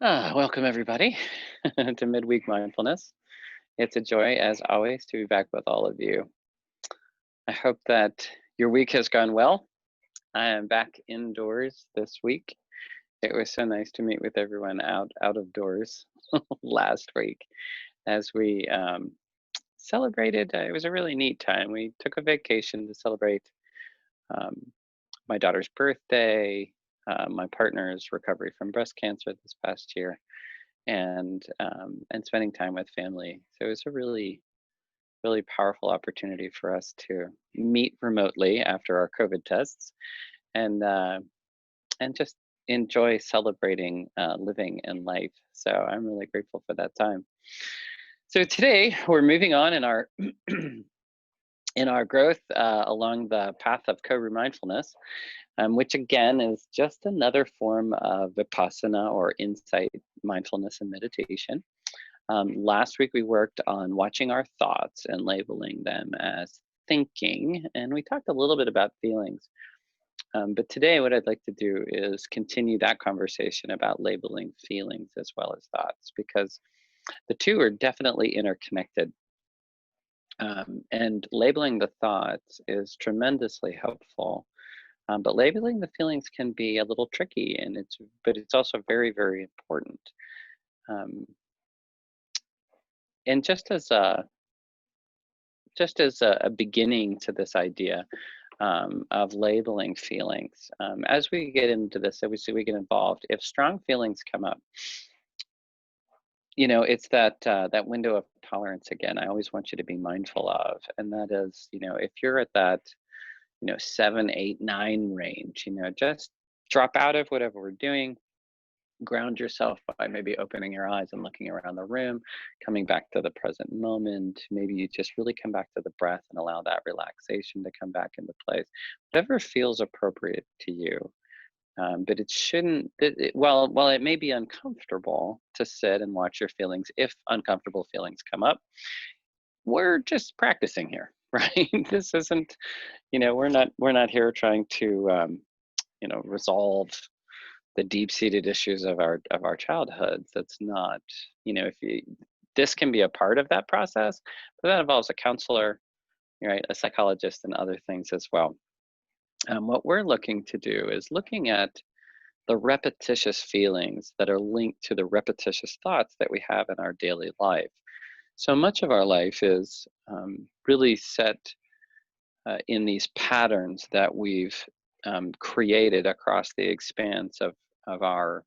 Welcome everybody to Midweek Mindfulness. It's a joy, as always, to be back with all of you. I hope that your week has gone well. I am back indoors this week. It was so nice to meet with everyone out of doors last week as we celebrated. It was a really neat time. We took a vacation to celebrate um, my daughter's birthday, my partner's recovery from breast cancer this past year, and spending time with family. So it was a really powerful opportunity for us to meet remotely after our COVID tests, and just enjoy celebrating living and life. So I'm really grateful for that time. So today we're moving on in our in our growth along the path of co-mindfulness, which again is just another form of vipassana or insight mindfulness and meditation. Last week we worked on watching our thoughts and labeling them as thinking, and we talked a little bit about feelings. But today, what I'd like to do is continue that conversation about labeling feelings as well as thoughts, because the two are definitely interconnected. And labeling the thoughts is tremendously helpful, but labeling the feelings can be a little tricky, and it's also very, very important. Um, and just as a beginning to this idea of labeling feelings, as we get into this, obviously we get involved. If strong feelings come up, it's that window of tolerance again. I always want you to be mindful of, and that is, if you're at that, 7, 8, 9 range, just drop out of whatever we're doing, ground yourself by maybe opening your eyes and looking around the room, coming back to the present moment. Maybe you just really come back to the breath and allow that relaxation to come back into place. Whatever feels appropriate to you. But it shouldn't, while it may be uncomfortable to sit and watch your feelings, if uncomfortable feelings come up, we're just practicing here, right? This isn't, we're not here trying to, resolve the deep-seated issues of our childhoods. That's not, if you this can be a part of that process, but that involves a counselor, right, a psychologist, and other things as well. What we're looking to do is looking at the repetitious feelings that are linked to the repetitious thoughts that we have in our daily life. So much of our life is really set in these patterns that we've created across the expanse of our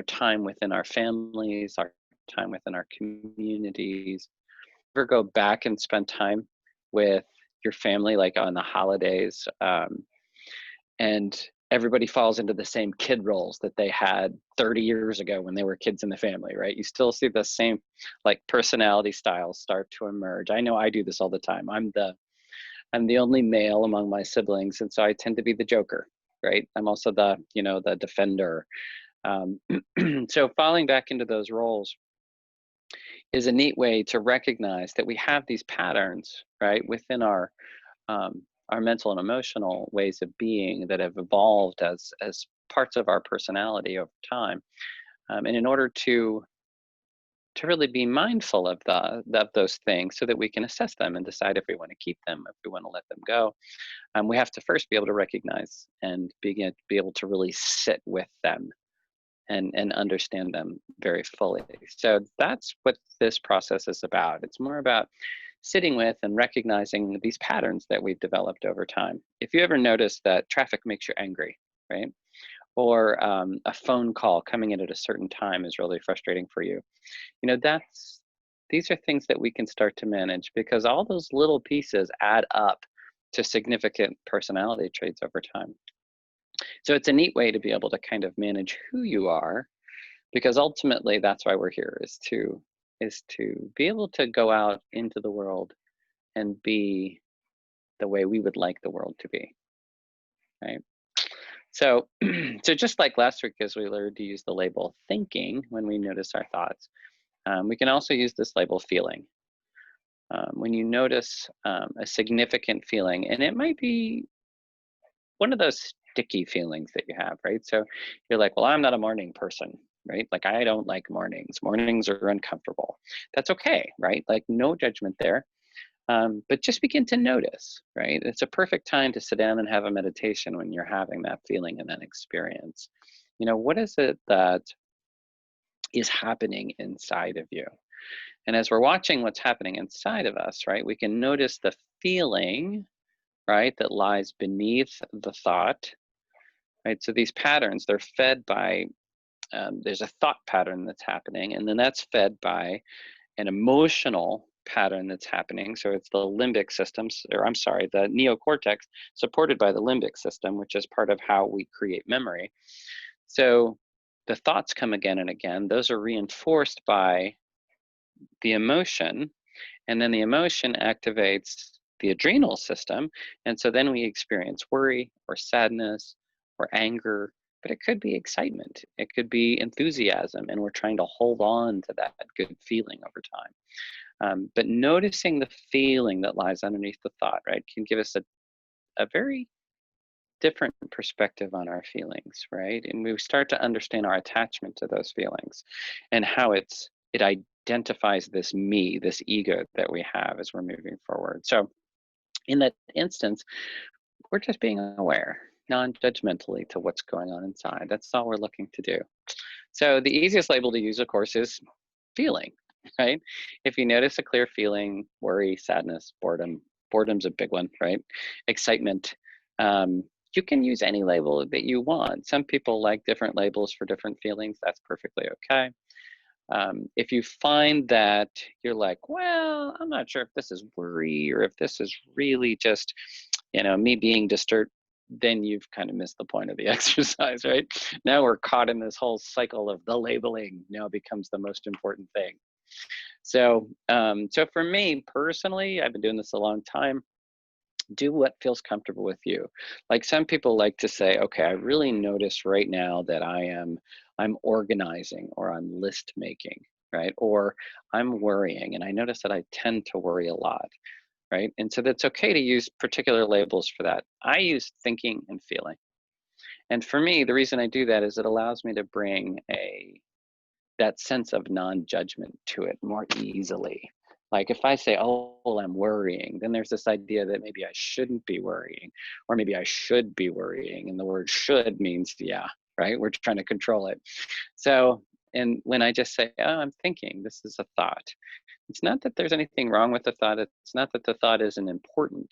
time within our families, our time within our communities. Ever go back and spend time with your family, like on the holidays, and everybody falls into the same kid roles that they had 30 years ago when they were kids in the family, right? You still see the same like personality styles start to emerge. I know I do this all the time. I'm the only male among my siblings, and so I tend to be the joker, right? I'm also the defender. Um, so falling back into those roles is a neat way to recognize that we have these patterns, right, within our mental and emotional ways of being that have evolved as parts of our personality over time. And in order to really be mindful of those things so that we can assess them and decide if we want to keep them, if we want to let them go, we have to first be able to recognize and be able to really sit with them and understand them very fully. So that's what this process is about. It's more about sitting with and recognizing these patterns that we've developed over time. If you ever notice that traffic makes you angry, right? Or a phone call coming in at a certain time is really frustrating for you, that's these are things that we can start to manage because all those little pieces add up to significant personality traits over time. So it's a neat way to be able to kind of manage who you are, because ultimately that's why we're here, is to be able to go out into the world and be the way we would like the world to be, right? So so just like last week, as we learned to use the label thinking when we notice our thoughts, we can also use this label feeling. When you notice a significant feeling, and it might be one of those sticky feelings that you have, right? So you're like, well, I'm not a morning person, right? Like, I don't like mornings. Mornings are uncomfortable. That's okay, right? Like, no judgment there. But just begin to notice, right? It's a perfect time to sit down and have a meditation when you're having that feeling and that experience. What is it that is happening inside of you? And as we're watching what's happening inside of us, right, we can notice the feeling, right, that lies beneath the thought, right? So these patterns, they're fed by, there's a thought pattern that's happening, and then that's fed by an emotional pattern that's happening. So it's the limbic systems, or I'm sorry, the neocortex, supported by the limbic system, which is part of how we create memory. So the thoughts come again and again. Those are reinforced by the emotion, and then the emotion activates the adrenal system. And so then we experience worry or sadness or anger, but it could be excitement, it could be enthusiasm, and we're trying to hold on to that good feeling over time. But noticing the feeling that lies underneath the thought, right, can give us a very different perspective on our feelings, right? And we start to understand our attachment to those feelings and how it identifies this me, this ego that we have as we're moving forward. So in that instance, we're just being aware, non-judgmentally, to what's going on inside. That's all we're looking to do. So the easiest label to use, of course, is feeling, right? If you notice a clear feeling, worry, sadness, boredom's a big one, right? Excitement, you can use any label that you want. Some people like different labels for different feelings. That's perfectly okay. If you find that you're like, well, I'm not sure if this is worry or if this is really just, me being disturbed, then you've kind of missed the point of the exercise, right? Now we're caught in this whole cycle of the labeling now becomes the most important thing. So for me personally, I've been doing this a long time. Do what feels comfortable with you. Like, some people like to say, okay, I really notice right now that I'm organizing, or I'm list making, right? Or I'm worrying, and I notice that I tend to worry a lot, right? And so that's okay to use particular labels for that. I use thinking and feeling. And for me, the reason I do that is it allows me to bring that sense of non-judgment to it more easily. Like, if I say, oh, well, I'm worrying, then there's this idea that maybe I shouldn't be worrying, or maybe I should be worrying. And the word should means, yeah, right? We're trying to control it. So, and when I just say, oh, I'm thinking, this is a thought, it's not that there's anything wrong with the thought. It's not that the thought isn't important.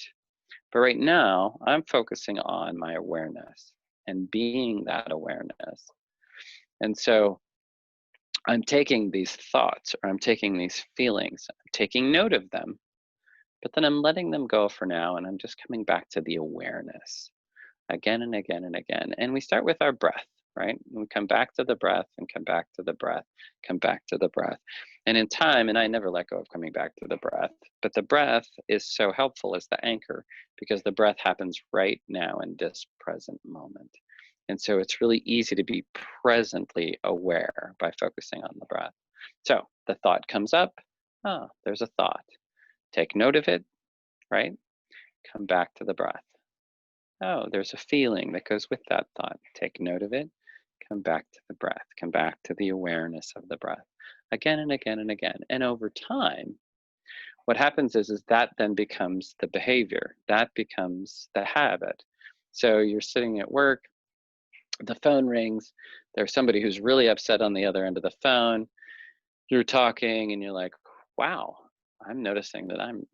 But right now, I'm focusing on my awareness and being that awareness. And so I'm taking these thoughts, or I'm taking these feelings, I'm taking note of them, but then I'm letting them go for now, and I'm just coming back to the awareness again and again and again. And we start with our breath, right? And we come back to the breath and come back to the breath, come back to the breath. And in time, and I never let go of coming back to the breath, but the breath is so helpful as the anchor, because the breath happens right now in this present moment. And so it's really easy to be presently aware by focusing on the breath. So the thought comes up. Oh, there's a thought. Take note of it, right? Come back to the breath. Oh, there's a feeling that goes with that thought. Take note of it. Come back to the breath. Come back to the awareness of the breath again and again and again. And over time, what happens is that then becomes the behavior, that becomes the habit. So you're sitting at work, the phone rings, there's somebody who's really upset on the other end of the phone. You're talking and you're like, wow, I'm noticing that I'm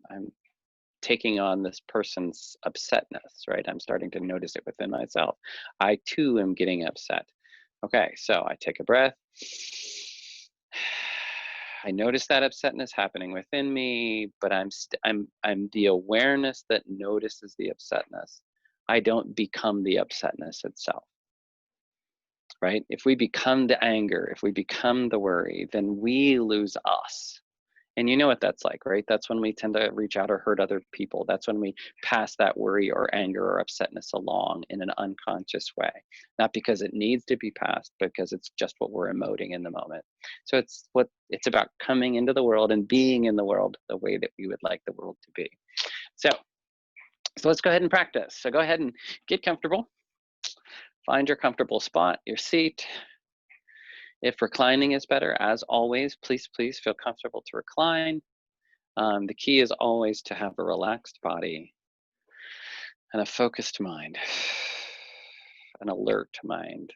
taking on this person's upsetness, right? I'm starting to notice it within myself. I too am getting upset. Okay, so I take a breath. I notice that upsetness happening within me, but I'm the awareness that notices the upsetness. I don't become the upsetness itself, right? If we become the anger, if we become the worry, then we lose us. And you know what that's like, right? That's when we tend to reach out or hurt other people. That's when we pass that worry or anger or upsetness along in an unconscious way. Not because it needs to be passed, but because it's just what we're emoting in the moment. So it's about coming into the world and being in the world the way that we would like the world to be. So let's go ahead and practice. So go ahead and get comfortable. Find your comfortable spot, your seat. If reclining is better, as always, please feel comfortable to recline. The key is always to have a relaxed body and a focused mind, an alert mind.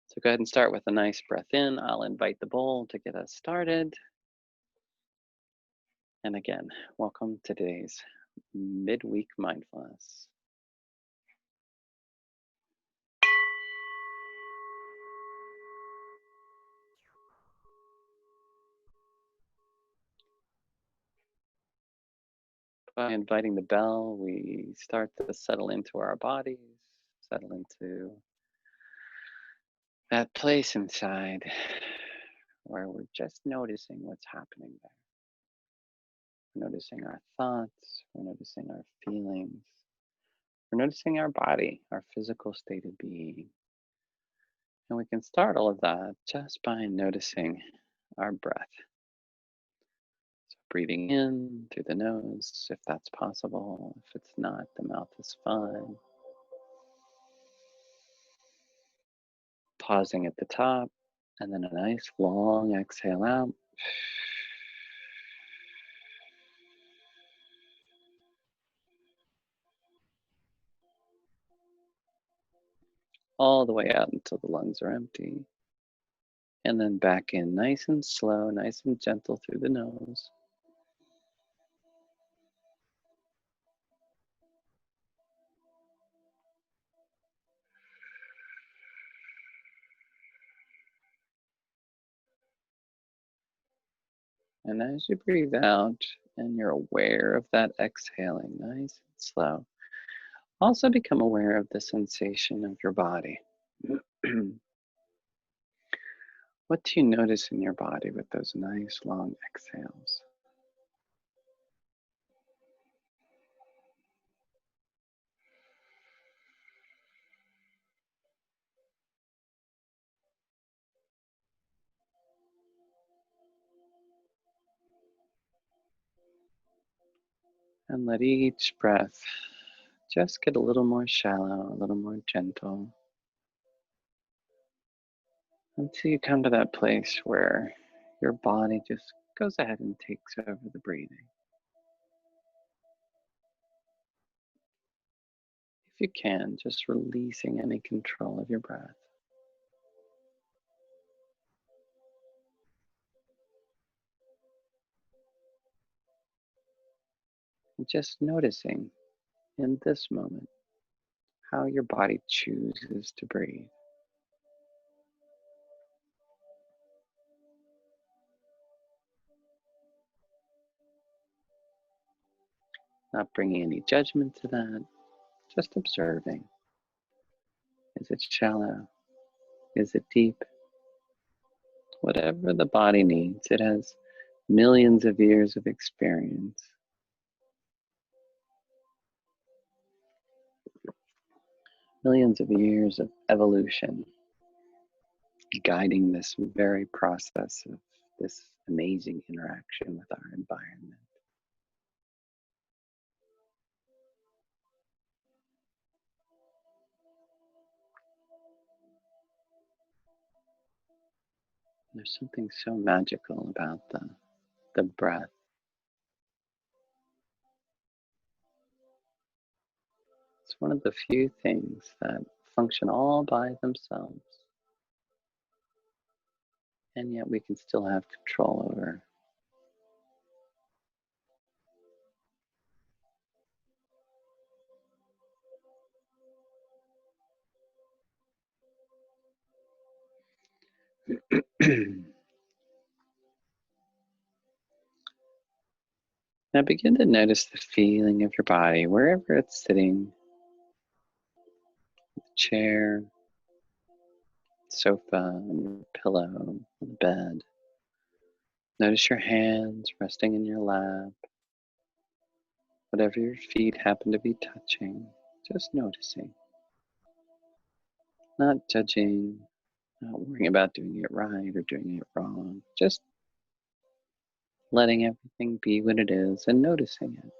So go ahead and start with a nice breath in. I'll invite the bowl to get us started. And again, welcome to today's midweek mindfulness. By inviting the bell, we start to settle into our bodies, settle into that place inside where we're just noticing what's happening there. We're noticing our thoughts, we're noticing our feelings, we're noticing our body, our physical state of being. And we can start all of that just by noticing our breath. So breathing in through the nose, if that's possible. If it's not, the mouth is fine. Pausing at the top, and then a nice long exhale out. All the way out until the lungs are empty. And then back in nice and slow, nice and gentle through the nose. And as you breathe out and you're aware of that exhaling, nice and slow, also become aware of the sensation of your body. What do you notice in your body with those nice long exhales? And let each breath just get a little more shallow, a little more gentle, until you come to that place where your body just goes ahead and takes over the breathing. If you can, just releasing any control of your breath. And just noticing in this moment how your body chooses to breathe. Not bringing any judgment to that, just observing. Is it shallow? Is it deep? Whatever the body needs, it has millions of years of experience. Millions of years of evolution guiding this very process of this amazing interaction with our environment. There's something so magical about the breath. It's one of the few things that function all by themselves, and yet we can still have control over. Now begin to notice the feeling of your body wherever it's sitting, chair, sofa, on your pillow, on the bed. Notice your hands resting in your lap, whatever your feet happen to be touching, just noticing. Not judging, not worrying about doing it right or doing it wrong, just letting everything be what it is and noticing it.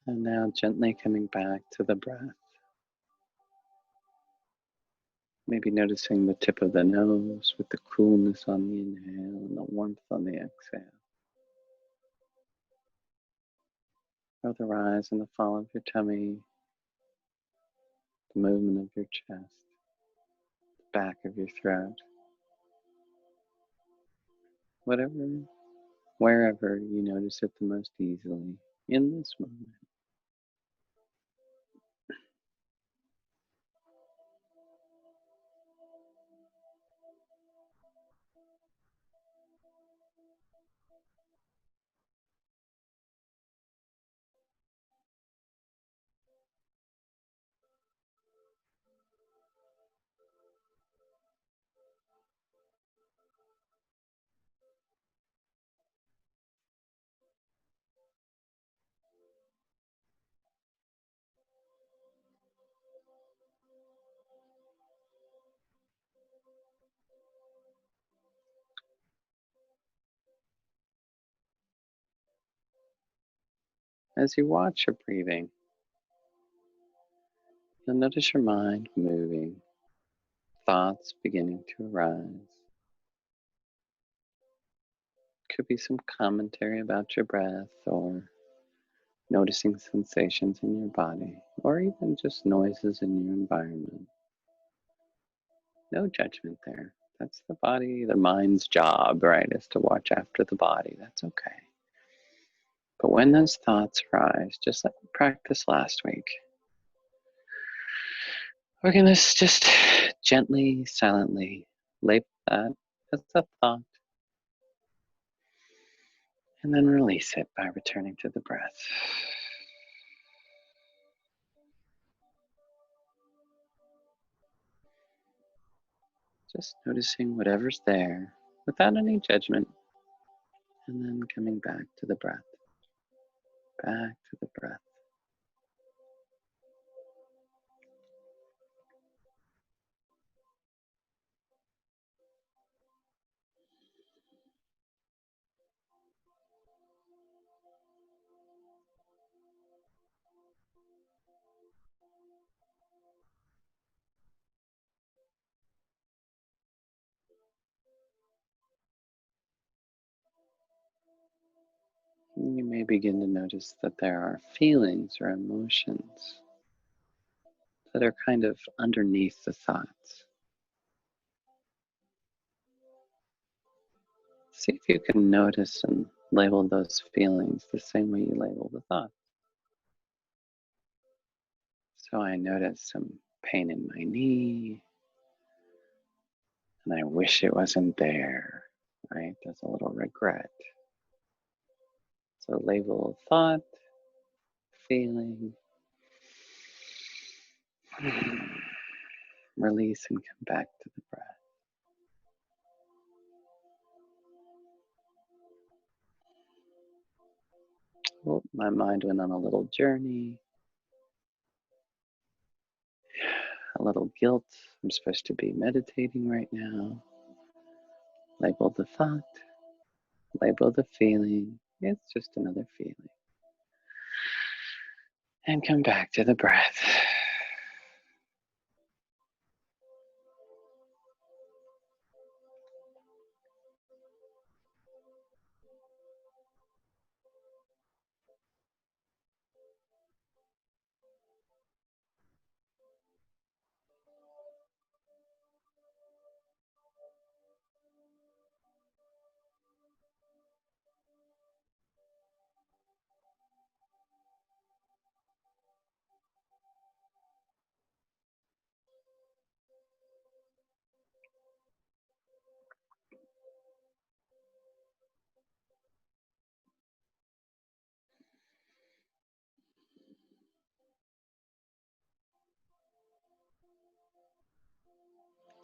And now gently coming back to the breath. Maybe noticing the tip of the nose with the coolness on the inhale and the warmth on the exhale. Or the rise and the fall of your tummy, the movement of your chest, the back of your throat. Whatever, wherever you notice it the most easily in this moment. As you watch your breathing, you'll notice your mind moving, thoughts beginning to arise. Could be some commentary about your breath or noticing sensations in your body or even just noises in your environment. No judgment there. That's the body, the mind's job, right, is to watch after the body. That's okay. But when those thoughts rise, just like we practiced last week, we're going to just gently, silently label that as a thought and then release it by returning to the breath. Just noticing whatever's there without any judgment and then coming back to the breath, back to the breath. You may begin to notice that there are feelings or emotions that are kind of underneath the thoughts. See if you can notice and label those feelings the same way you label the thoughts. So I notice some pain in my knee, and I wish it wasn't there, right? There's a little regret. So label thought, feeling, release and come back to the breath. Oh, my mind went on a little journey, a little guilt. I'm supposed to be meditating right now. Label the thought, label the feeling. It's just another feeling. And come back to the breath.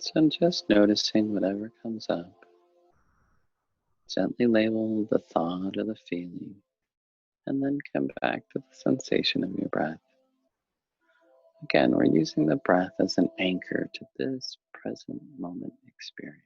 So I'm just noticing whatever comes up. Gently label the thought or the feeling, and then come back to the sensation of your breath. Again, we're using the breath as an anchor to this present moment experience.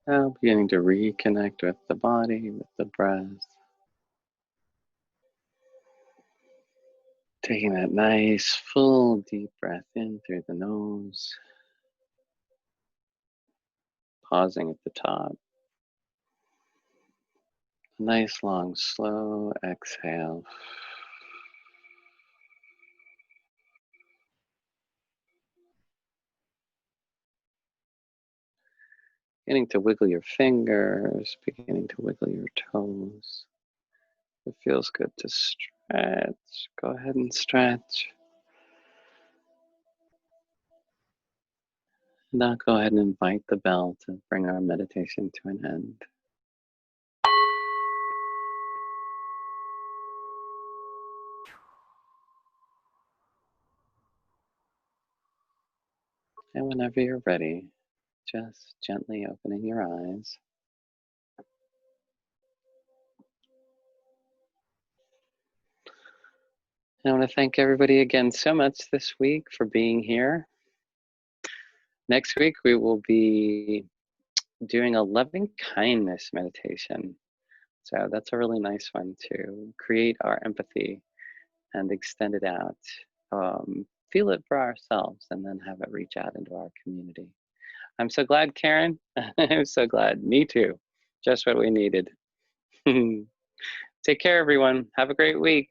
Now beginning to reconnect with the body, with the breath. Taking that nice, full, deep breath in through the nose. Pausing at the top. Nice, long, slow exhale. Beginning to wiggle your fingers, beginning to wiggle your toes. If it feels good to stretch, go ahead and stretch. Now go ahead and invite the bell to bring our meditation to an end. And whenever you're ready, just gently opening your eyes. I want to thank everybody again so much this week for being here. Next week, we will be doing a loving kindness meditation. So that's a really nice one to create our empathy and extend it out. Feel it for ourselves and then have it reach out into our community. I'm so glad, Karen. I'm so glad. Me too. Just what we needed. Take care, everyone. Have a great week.